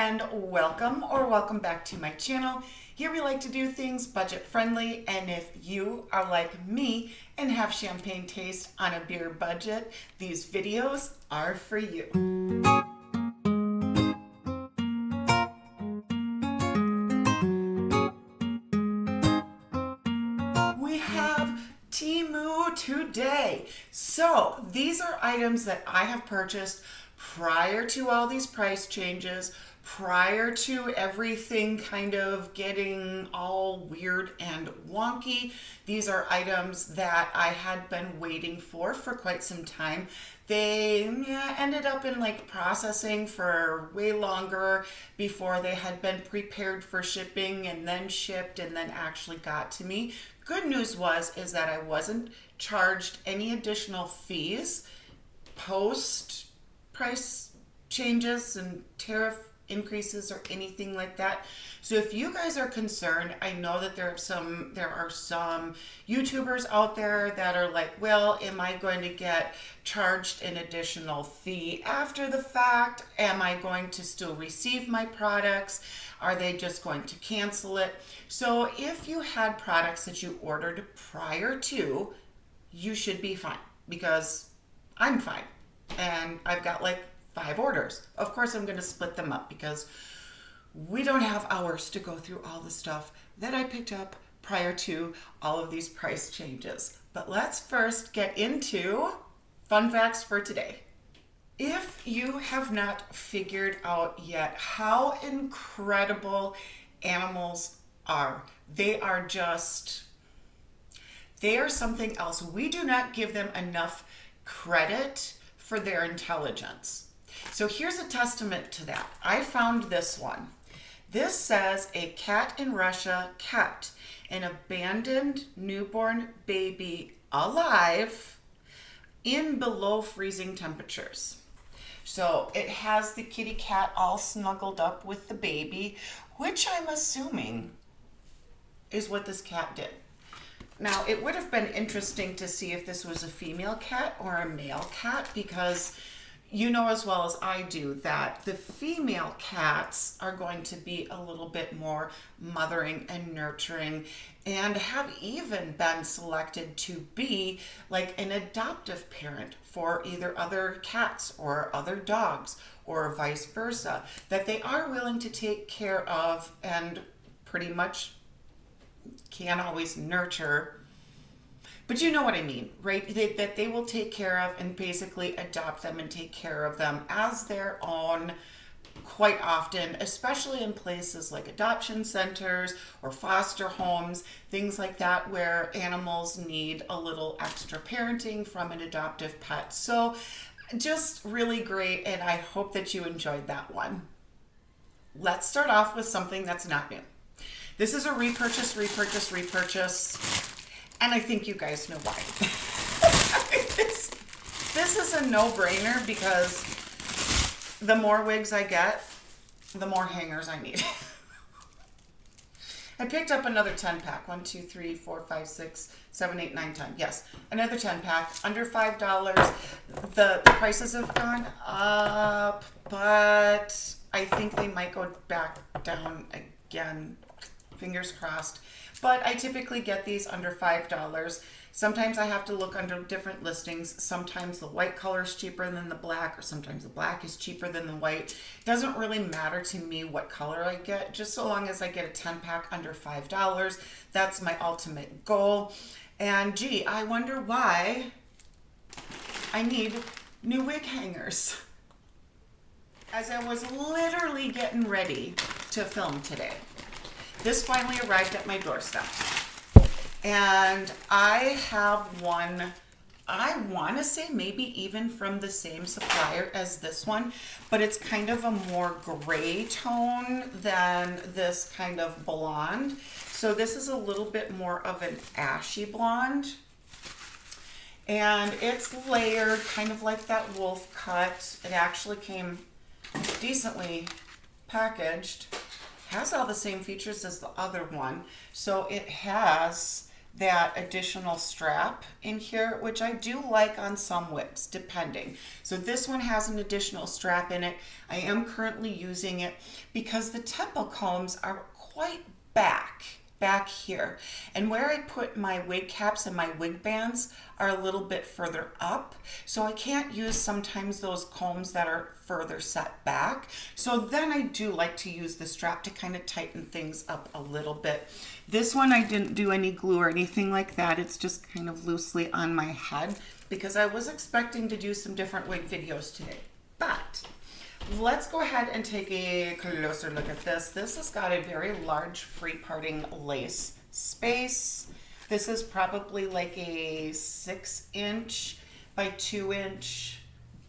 and welcome back to my channel. Here we like to do things budget friendly, and if you are like me and have champagne taste on a beer budget, these videos are for you. We have Temu today. So these are items that I have purchased prior to all these price changes, prior to everything kind of getting all weird and wonky. These are items that I had been waiting for quite some time. They ended up in like processing for way longer before they had been prepared for shipping and then shipped and then actually got to me. Good news is that I wasn't charged any additional fees post price changes and tariff increases or anything like that. So if you guys are concerned, I know that there are some YouTubers out there that are like, well, am I going to get charged an additional fee after the fact? Am I going to still receive my products? Are they just going to cancel it? So if you had products that you ordered prior to, you should be fine, because I'm fine. And I've got like 5 orders. Of course, I'm going to split them up because we don't have hours to go through all the stuff that I picked up prior to all of these price changes. But let's first get into fun facts for today. If you have not figured out yet how incredible animals are, they are something else. We do not give them enough credit for their intelligence. So here's a testament to that. I found this one. This says a cat in Russia kept an abandoned newborn baby alive in below freezing temperatures. So it has the kitty cat all snuggled up with the baby, which I'm assuming is what this cat did. Now, it would have been interesting to see if this was a female cat or a male cat, because you know as well as I do that the female cats are going to be a little bit more mothering and nurturing, and have even been selected to be like an adoptive parent for either other cats or other dogs or vice versa, that they are willing to take care of and pretty much can't always nurture, but you know what I mean, right? That they will take care of and basically adopt them and take care of them as their own quite often, especially in places like adoption centers or foster homes, things like that, where animals need a little extra parenting from an adoptive pet. So just really great, and I hope that you enjoyed that one. Let's start off with something that's not new. This is a repurchase, and I think you guys know why. This is a no-brainer, because the more wigs I get, the more hangers I need. I picked up another 10-pack. 1, 2, 3, 4, 5, 6, 7, 8, 9, 10. Yes, another 10-pack, under $5. The prices have gone up, but I think they might go back down again. Fingers crossed. But I typically get these under $5. Sometimes I have to look under different listings. Sometimes the white color is cheaper than the black, or sometimes the black is cheaper than the white. It doesn't really matter to me what color I get, just so long as I get a 10-pack under $5. That's my ultimate goal. And gee, I wonder why I need new wig hangers. As I was literally getting ready to film today, this finally arrived at my doorstep, and I have one, I want to say maybe even from the same supplier as this one, but it's kind of a more gray tone than this kind of blonde. So this is a little bit more of an ashy blonde, and it's layered kind of like that wolf cut. It actually came decently packaged. Has all the same features as the other one. So it has that additional strap in here, which I do like on some wigs, depending. So this one has an additional strap in it. I am currently using it because the temple combs are quite back here. And where I put my wig caps and my wig bands are a little bit further up. So I can't use sometimes those combs that are further set back. So then I do like to use the strap to kind of tighten things up a little bit. This one I didn't do any glue or anything like that. It's just kind of loosely on my head because I was expecting to do some different wig videos today. But let's go ahead and take a closer look at this. This has got a very large free parting lace space. This is probably like a 6" by 2"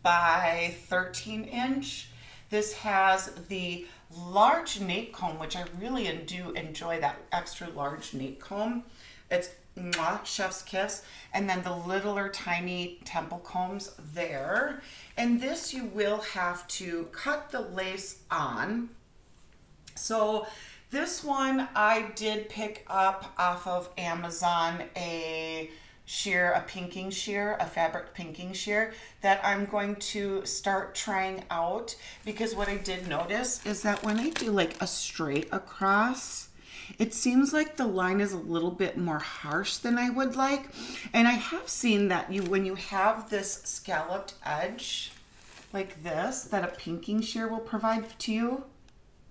by 13". This has the large nape comb, which I really do enjoy that extra large nape comb. It's mwah, chef's kiss. And then the littler tiny temple combs there. And this you will have to cut the lace on. So this one I did pick up off of Amazon a sheer, a pinking sheer, a fabric pinking sheer that I'm going to start trying out, because what I did notice is that when I do like a straight across, it seems like the line is a little bit more harsh than I would like. And I have seen that when you have this scalloped edge like this, that a pinking shear will provide to you,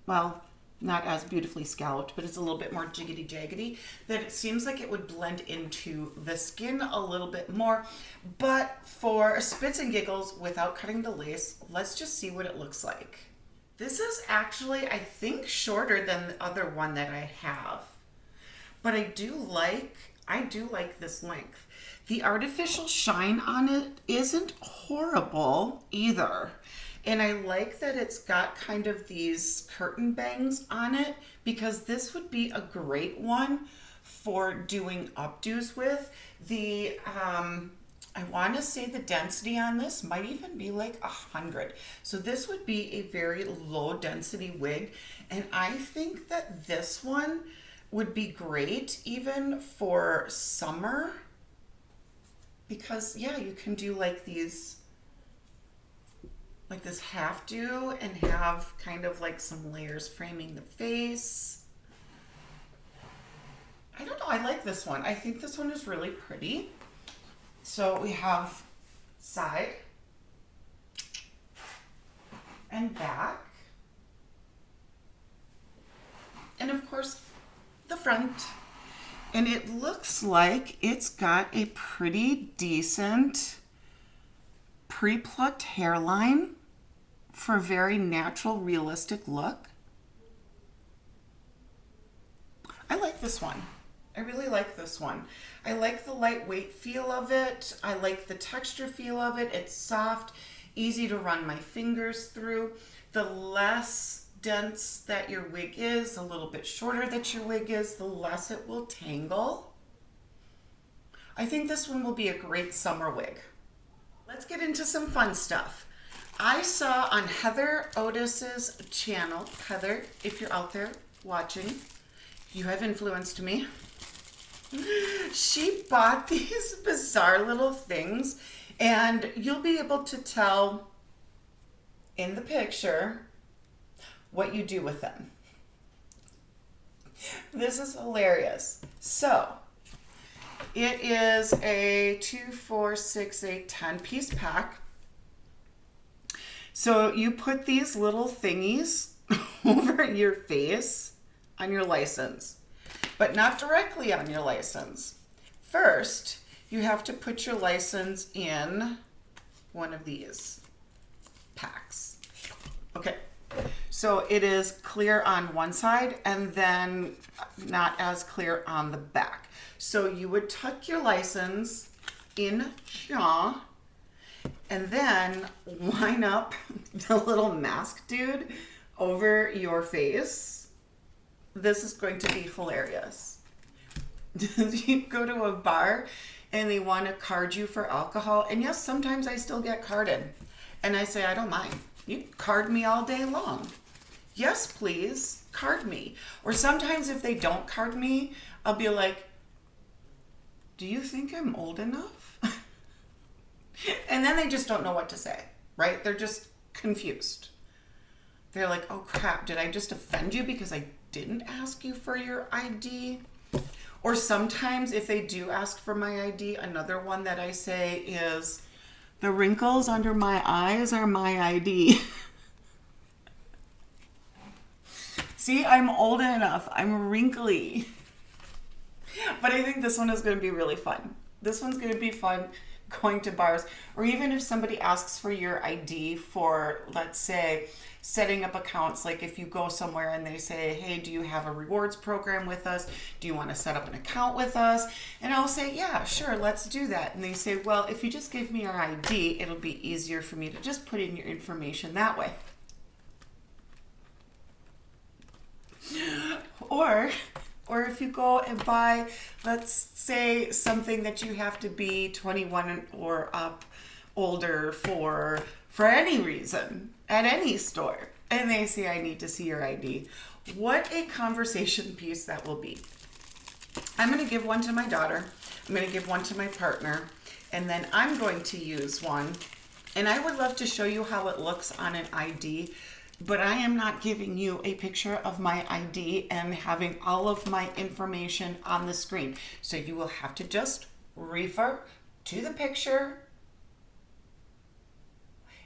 well, not as beautifully scalloped, but it's a little bit more jiggity jaggedy, that it seems like it would blend into the skin a little bit more. But for spits and giggles, without cutting the lace, let's just see what it looks like. This is actually, I think, shorter than the other one that I have, but I do like this length. The artificial shine on it isn't horrible either. And I like that it's got kind of these curtain bangs on it, because this would be a great one for doing updos with. The, I want to say the density on this might even be like 100. So this would be a very low density wig. And I think that this one would be great even for summer, because yeah, you can do like these, like this half do, and have kind of like some layers framing the face. I don't know, I like this one. I think this one is really pretty. So we have side and back, and of course the front. And it looks like it's got a pretty decent pre-plucked hairline for a very natural, realistic look. I like this one. I really like this one. I like the lightweight feel of it. I like the texture feel of it. It's soft, easy to run my fingers through. The less dense that your wig is, a little bit shorter that your wig is, the less it will tangle. I think this one will be a great summer wig. Let's get into some fun stuff. I saw on Heather Otis's channel, Heather, if you're out there watching, you have influenced me. She bought these bizarre little things, and you'll be able to tell in the picture what you do with them. This is hilarious. So it is a 2, 4, 6, 8, 10 piece pack. So you put these little thingies over your face on your license, but not directly on your license. First, you have to put your license in one of these packs. Okay, so it is clear on one side and then not as clear on the back. So you would tuck your license in here and then line up the little mask dude over your face. This is going to be hilarious. You go to a bar and they want to card you for alcohol, and yes, sometimes I still get carded, and I say I don't mind. You can card me all day long. Yes, please, card me. Or sometimes if they don't card me, I'll be like, do you think I'm old enough? And then they just don't know what to say, right? They're just confused. They're like, oh crap, did I just offend you because I didn't ask you for your ID? Or sometimes if they do ask for my ID, another one that I say is, the wrinkles under my eyes are my ID. See, I'm old enough. I'm wrinkly. But I think this one is going to be really fun. This one's going to be fun going to bars, or even if somebody asks for your ID for, let's say, setting up accounts. Like if you go somewhere and they say, hey, do you have a rewards program with us? Do you want to set up an account with us? And I'll say, yeah, sure, let's do that. And they say, well, if you just give me your ID, it'll be easier for me to just put in your information that way. Or if you go and buy, let's say, something that you have to be 21 or up older for any reason at any store, and they say, I need to see your ID. What a conversation piece that will be. I'm going to give one to my daughter. I'm going to give one to my partner, and then I'm going to use one. And I would love to show you how it looks on an ID, but I am not giving you a picture of my ID and having all of my information on the screen. So you will have to just refer to the picture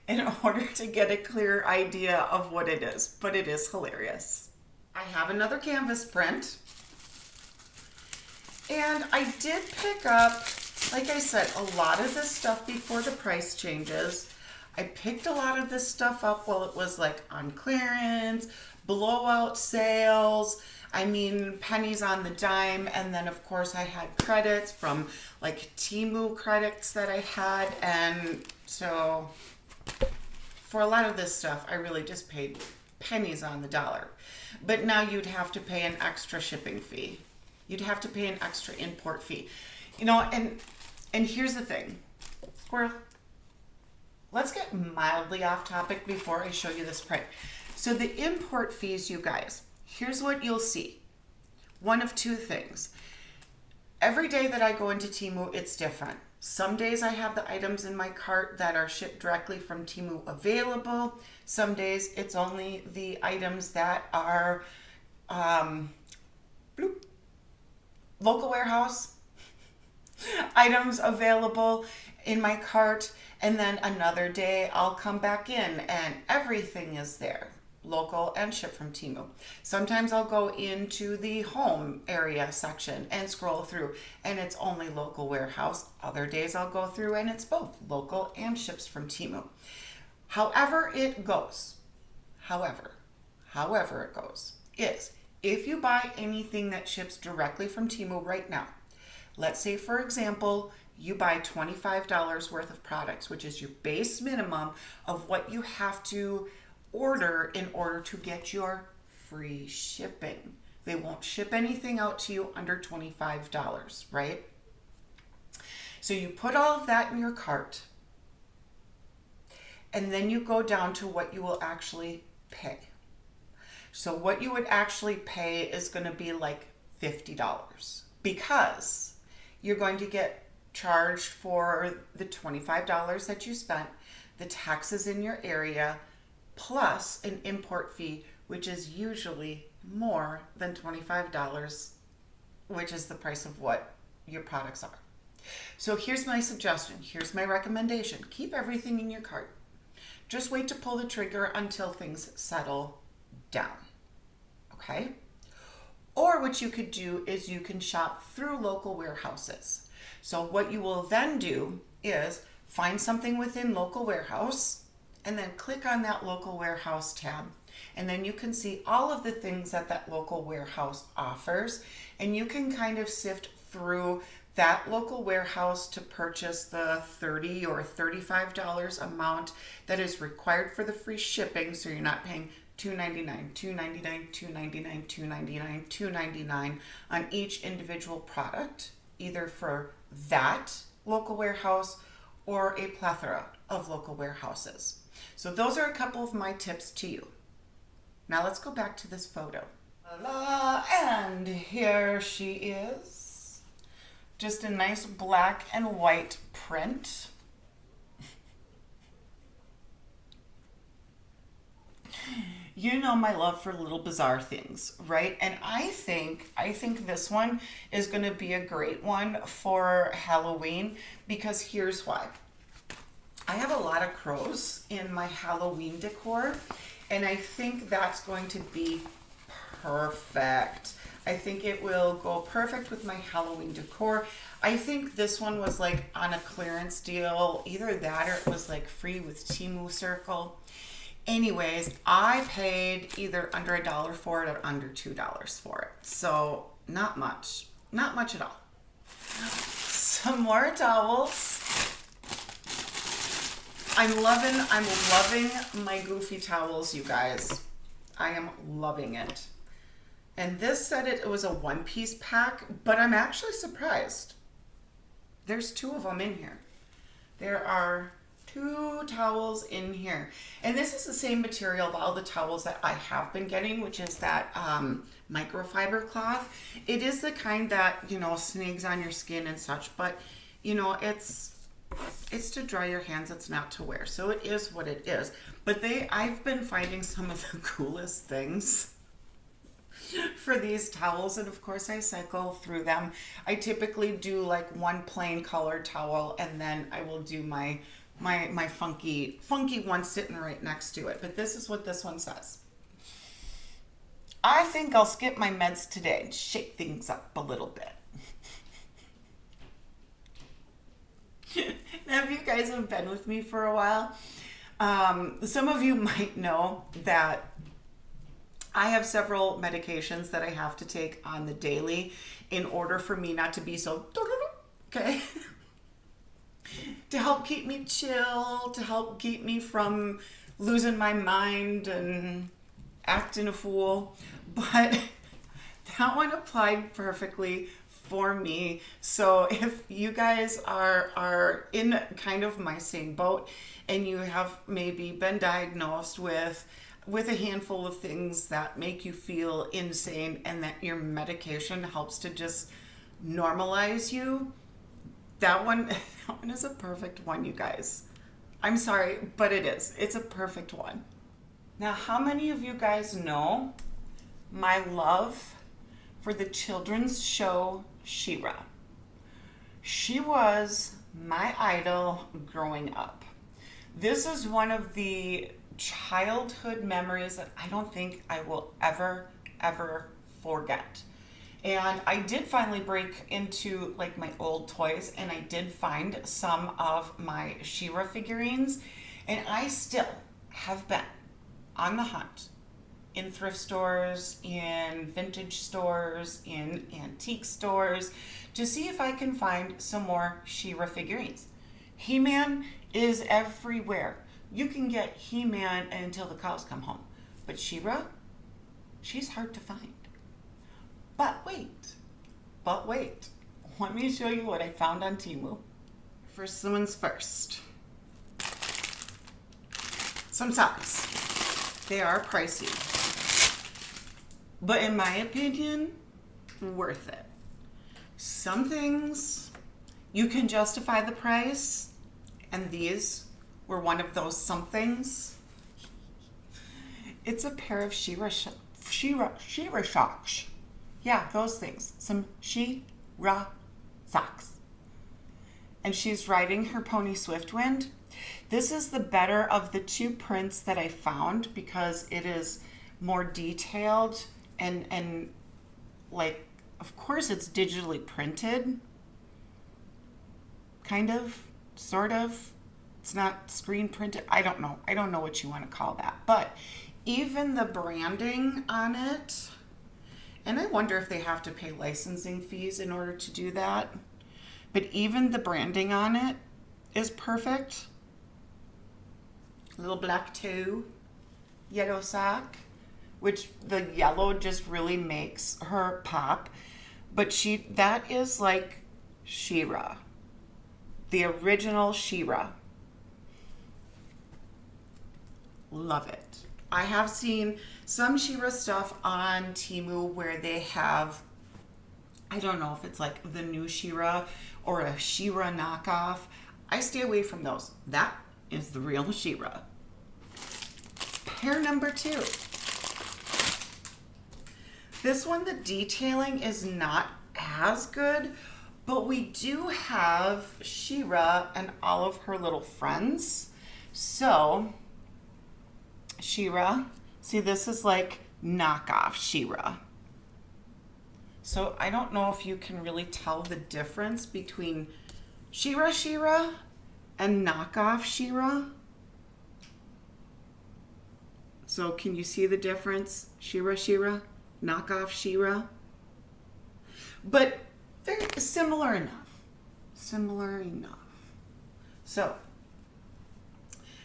in order to get a clear idea of what it is. But it is hilarious. I have another canvas print. And I did pick up, like I said, a lot of this stuff before the price changes. I picked a lot of this stuff up while it was like on clearance, blowout sales, I mean pennies on the dime, and then of course I had credits from like Temu credits that I had, and so for a lot of this stuff I really just paid pennies on the dollar. But now you'd have to pay an extra shipping fee. You'd have to pay an extra import fee. You know, and here's the thing. Squirrel. Let's get mildly off topic before I show you this print. So the import fees, you guys, here's what you'll see. One of two things. Every day that I go into Temu, it's different. Some days I have the items in my cart that are shipped directly from Temu available. Some days it's only the items that are local warehouse items available in my cart. And then another day I'll come back in and everything is there, local and shipped from Temu. Sometimes I'll go into the home area section and scroll through and it's only local warehouse. Other days I'll go through and it's both local and ships from Temu. However it goes is if you buy anything that ships directly from Temu right now, let's say for example, you buy $25 worth of products, which is your base minimum of what you have to order in order to get your free shipping. They won't ship anything out to you under $25, right? So you put all of that in your cart, and then you go down to what you will actually pay. So what you would actually pay is going to be like $50 because you're going to get charged for the $25 that you spent, the taxes in your area, plus an import fee, which is usually more than $25, which is the price of what your products are. So here's my suggestion. Here's my recommendation. Keep everything in your cart. Just wait to pull the trigger until things settle down. Okay? Or what you could do is you can shop through local warehouses. So what you will then do is find something within local warehouse and then click on that local warehouse tab. And then you can see all of the things that that local warehouse offers. And you can kind of sift through that local warehouse to purchase the $30 or $35 amount that is required for the free shipping. So you're not paying $2.99, $2.99, $2.99, $2.99, $2.99 on each individual product, either for that local warehouse or a plethora of local warehouses. So those are a couple of my tips to you. Now let's go back to this photo. And here she is. Just a nice black and white print. You know my love for little bizarre things, right? And I think this one is going to be a great one for Halloween, because here's why. I have a lot of crows in my Halloween decor, and I think that's going to be perfect. I think it will go perfect with my Halloween decor. I think this one was like on a clearance deal, either that or it was like free with Temu Circle. Anyways, I paid either under $1 for it or under $2 for it. So not much at all. Some more towels. I'm loving my goofy towels, you guys. I am loving it. And this said it was a one-piece pack, but I'm actually surprised. There's 2 of them in here. There are 2 towels in here. And this is the same material of all the towels that I have been getting, which is that microfiber cloth. It is the kind that, you know, snags on your skin and such, but, you know, it's to dry your hands, it's not to wear. So it is what it is. But I've been finding some of the coolest things for these towels, and of course I cycle through them. I typically do like one plain colored towel, and then I will do my funky one sitting right next to it. But this is what this one says. I think I'll skip my meds today and shake things up a little bit. Now, if you guys have been with me for a while, some of you might know that I have several medications that I have to take on the daily in order for me not to be so, okay? To help keep me chill, to help keep me from losing my mind and acting a fool. But that one applied perfectly for me. So if you guys are in kind of my same boat and you have maybe been diagnosed with a handful of things that make you feel insane, and that your medication helps to just normalize you, that one is a perfect one, you guys. I'm sorry, but it is. It's a perfect one. Now, how many of you guys know my love for the children's show She-Ra? She was my idol growing up. This is one of the childhood memories that I don't think I will ever forget. And I did finally break into like my old toys, and I did find some of my She-Ra figurines, and I still have been on the hunt in thrift stores, in vintage stores, in antique stores to see if I can find some more She-Ra figurines. He-Man is everywhere. You can get He-Man until the cows come home. But She-Ra, she's hard to find. But wait. Let me show you what I found on Temu. First one's first. Some socks. They are pricey. But in my opinion, worth it. Some things you can justify the price, and these were one of those somethings. It's a pair of She-Ra socks. Yeah, those things. Some She-Ra socks. And she's riding her pony Swiftwind. This is the better of the 2 prints that I found because it is more detailed and like, of course it's digitally printed. Kind of, sort of. It's not screen printed. I don't know what you want to call that. But even the branding on it, and I wonder if they have to pay licensing fees in order to do that. But even the branding on it is perfect. Little black toe, yellow sock, which the yellow just really makes her pop. But that is like She-Ra. The original She-Ra. Love it. I have seen some She-Ra stuff on Temu where they have I don't know if it's like the new She-Ra or a She-Ra knockoff. I stay away from those. That is the real She-Ra. Pair number 2. This one, the detailing is not as good, but we do have She-Ra and all of her little friends. So, She-Ra, see, this is like knockoff She-Ra. So I don't know if you can really tell the difference between She-Ra and knockoff She-Ra. So can you see the difference? She-Ra, knockoff She-Ra. But very similar enough. Similar enough. So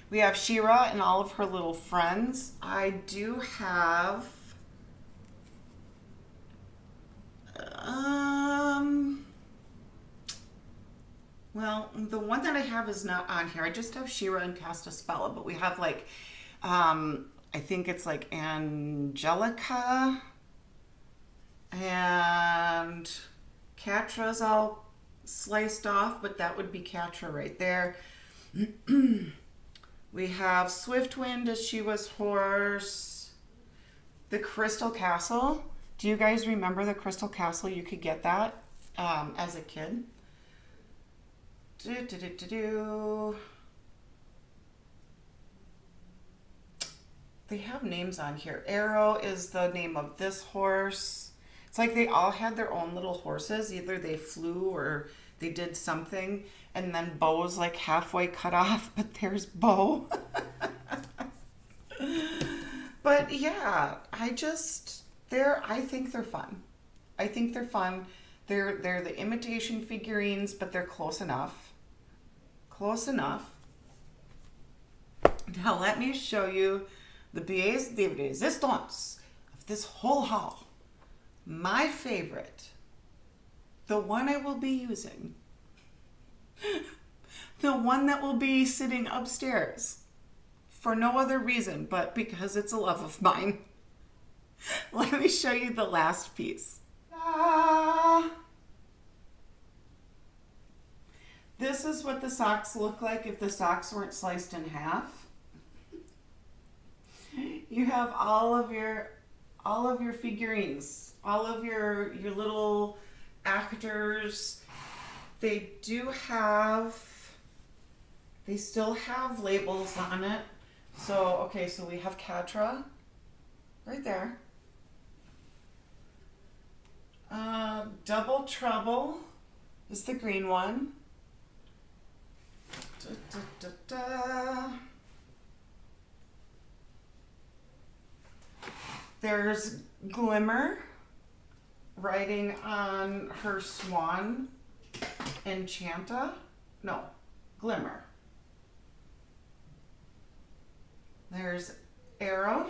we have She-Ra and all of her little friends. I do have well, the one that I have is not on here. I just have She-Ra and Castaspella, but we have like I think it's like Angelica and Catra's all sliced off, but that would be Catra right there. We have Swiftwind as She-Ra's horse. The Crystal Castle. Do you guys remember the Crystal Castle? You could get that as a kid. They have names on here. Arrow is the name of this horse. It's like they all had their own little horses. Either they flew or they did something. And then Bo's like halfway cut off, but there's Bo. But yeah, I think they're fun. I think they're fun. They're the imitation figurines, but they're close enough. Close enough. Now let me show you the pièce de résistance of this whole haul. My favorite, the one I will be using, the one that will be sitting upstairs for no other reason but because it's a love of mine. Let me show you the last piece. This is what the socks look like if the socks weren't sliced in half. You have all of your figurines, all of your little actors. They still have labels on it. So, okay, so we have Catra right there. Double Trouble is the green one. There's Glimmer riding on her swan, Enchanta. No, Glimmer. There's Arrow,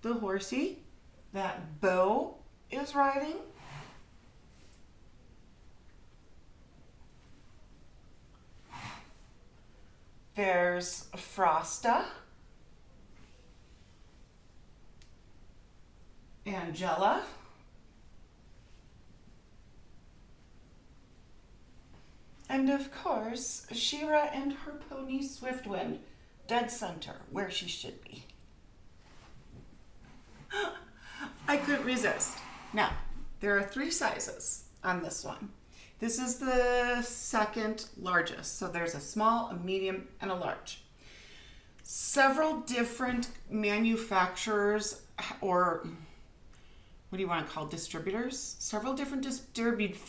the horsey that Bo is riding. There's Frosta, Angela, and of course She-Ra and her pony Swiftwind, dead center, where she should be. I couldn't resist. Now, there are 3 sizes on this one. This is the second largest. So there's a small, a medium, and a large. Several different manufacturers, or what do you want to call distributors? Several different distributors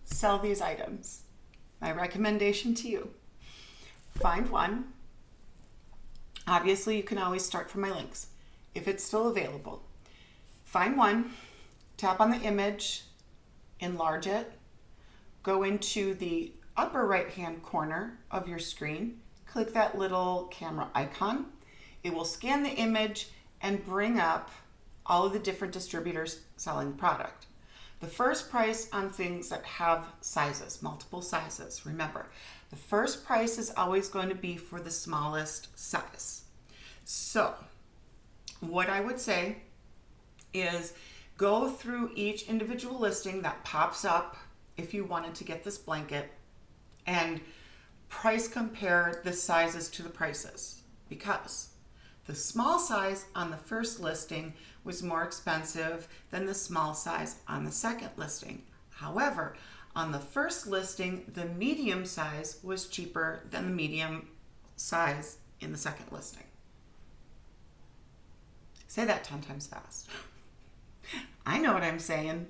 sell these items. My recommendation to you, find one. Obviously, you can always start from my links if it's still available. Find one, tap on the image, enlarge it, go into the upper right-hand corner of your screen, click that little camera icon. It will scan the image and bring up all of the different distributors selling product. The first price on things that have sizes, multiple sizes. Remember, the first price is always going to be for the smallest size. So what I would say is go through each individual listing that pops up if you wanted to get this blanket and price compare the sizes to the prices, because the small size on the first listing was more expensive than the small size on the second listing. However, on the first listing, the medium size was cheaper than the medium size in the second listing. Say that 10 times fast. I know what I'm saying.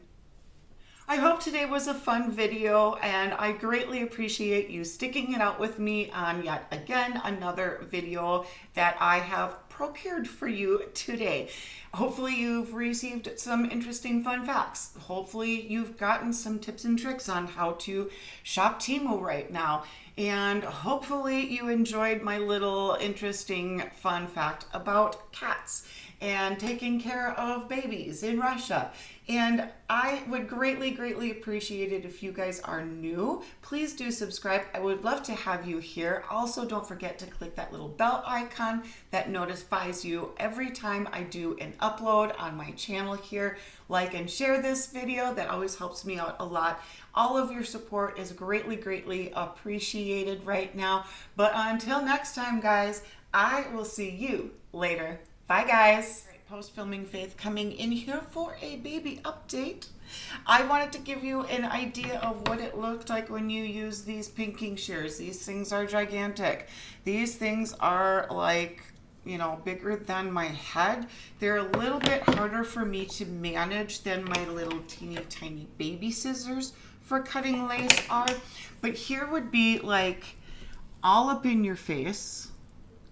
I hope today was a fun video, and I greatly appreciate you sticking it out with me on yet again another video that I have procured for you today. Hopefully you've received some interesting fun facts. Hopefully you've gotten some tips and tricks on how to shop Temu right now. And hopefully you enjoyed my little interesting fun fact about cats and taking care of babies in Russia. And I would greatly, greatly appreciate it if you guys are new. Please do subscribe. I would love to have you here. Also, don't forget to click that little bell icon that notifies you every time I do an upload on my channel here. Like and share this video. That always helps me out a lot. All of your support is greatly, greatly appreciated right now. But until next time, guys, I will see you later. Bye, guys. Post-filming Faith coming in here for a baby update. I wanted to give you an idea of what it looked like when you use these pinking shears. These things are gigantic. These things are like, you know, bigger than my head. They're a little bit harder for me to manage than my little teeny tiny baby scissors for cutting lace are. But here would be like all up in your face.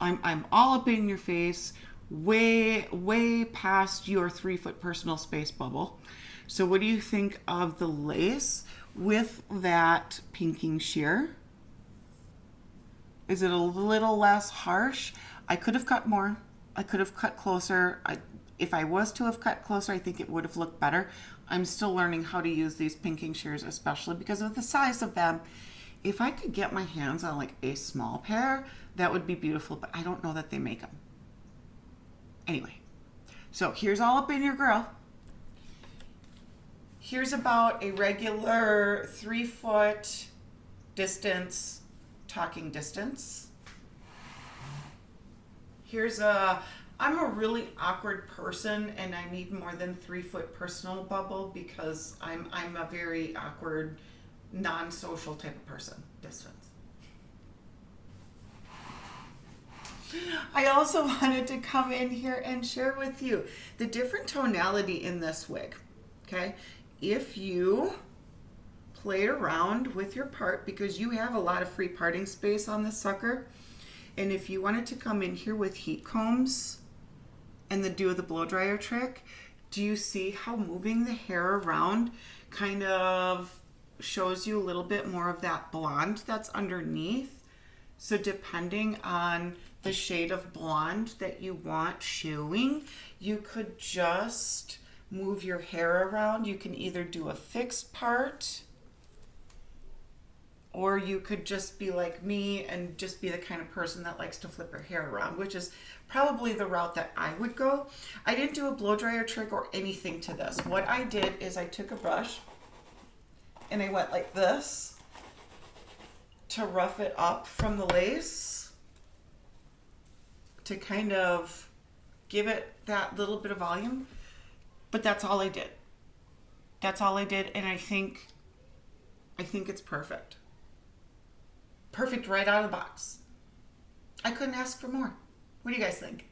I'm all up in your face, way past your 3-foot personal space bubble. So what do you think of the lace with that pinking shear? Is it a little less harsh? I could have cut more. I could have cut closer. If I was to have cut closer, I think it would have looked better. I'm still learning how to use these pinking shears, especially because of the size of them. If I could get my hands on like a small pair, that would be beautiful, but I don't know that they make them. Anyway, so here's all up in your grill. Here's about a regular 3-foot distance, talking distance. I'm a really awkward person and I need more than 3-foot personal bubble because I'm a very awkward, non-social type of person. Distance. I also wanted to come in here and share with you the different tonality in this wig, okay? If you play around with your part, because you have a lot of free parting space on this sucker, and if you wanted to come in here with heat combs and do the blow dryer trick, do you see how moving the hair around kind of shows you a little bit more of that blonde that's underneath? So depending on the shade of blonde that you want showing, you could just move your hair around. You can either do a fixed part, or you could just be like me and just be the kind of person that likes to flip her hair around, which is probably the route that I would go. I didn't do a blow dryer trick or anything to this. What I did is I took a brush and I went like this to rough it up from the lace, to kind of give it that little bit of volume. But that's all I did. That's all I did, and I think it's perfect. Perfect right out of the box. I couldn't ask for more. What do you guys think?